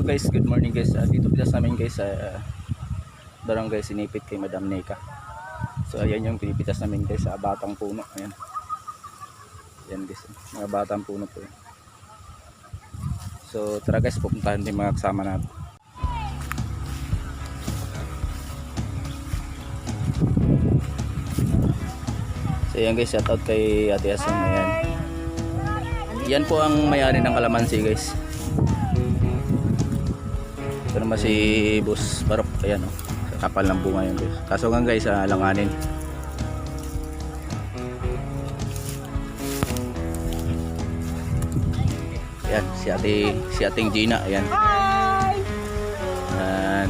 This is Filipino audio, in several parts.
Hello guys, good morning guys. Dito pitas namin guys sa barangay Sinipit kay Madam Neka. So ayan yung pinipitas namin guys sa batang puno. Ayan. Ayan guys, mga batang puno po yan. So tara guys, pupuntahan din mga kasama natin. So ayan guys, shout out kay Ate Asong. Ayan. Yan po ang may-ari ng kalamansi guys. Ito naman si Boss Barok. Ayan o, kapal ng bunga yun guys. Kaso nga guys, langanin. Ayan, si ating Gina. Ayan. Hi! Ayan.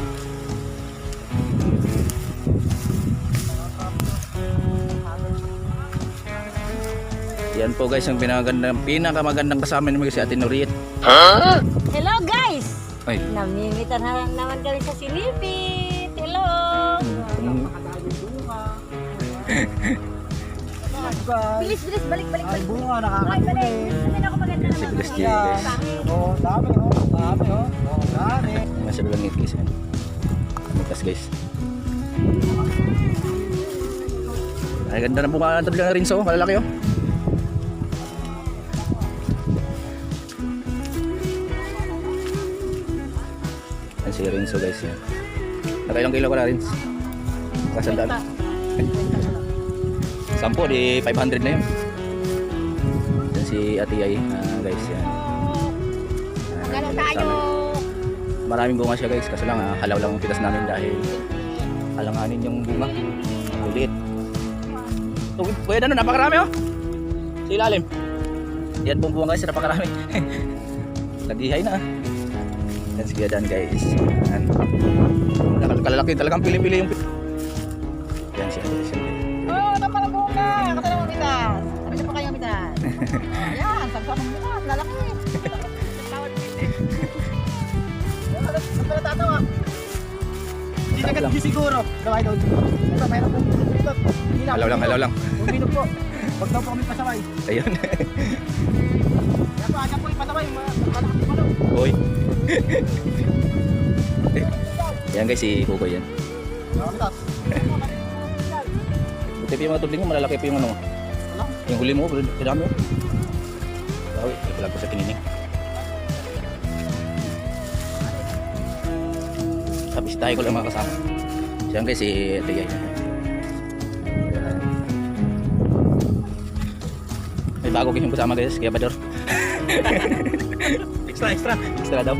Yan po guys, yung pinakamagandang kasama naman si Ate Noriet. Huh? Hello guys! Ay. Namimitan naman kami sa Sinipit. Hello! Bilis, balik. Ay, bunga, Balik. nakakakulit. Sabi na ako maganda naman. Bilis guys. Oh, dami. Dami. Masya lang ngit guys. Mitas guys. Ay ganda ng bunga ng rin so, kalalaki oh. Yan si Rinso guys yan. Nakailang kilo ko na Rins? Kasandaan. 10 di 500 na yun. Yan si Ate Ay guys yan. Magano tayo? Maraming bunga siya guys, kasi lang halaw lang ang pitas namin dahil alanganin yung bunga. Ulit. Pwede na, napakarami oh. Sa ilalim. Yan pong bunga guys, napakarami. Nagihay na. Yan sige dan guys. Yan. Kalalaki talagang pili-pili yung. Yan siya. Oh, napalabunga! Katala mo mitas. Sabi siya pa kayo mitas. Ayan, sagsa mo mitas. Lalaki. Tatawa. Hindi na siguro. Gaway doon. Ito, mayroon po. Halaw lang. Uminom po. Huwag daw po kami pasaway. Ayun. Kaya po ipasaway. Malaki po. Hoy. Yan guys, si Kuko yan. Buti pa yung mga tubling mo, malalaki pa yung ano. Yung huli mo, pinami mo. Bawi, ipalag ko sa kinining. Tapos tayo ko lang mga kasama. Siyan guys, si Ate Yay. May bago kayong kasama guys, kaya Bador. Extra daw.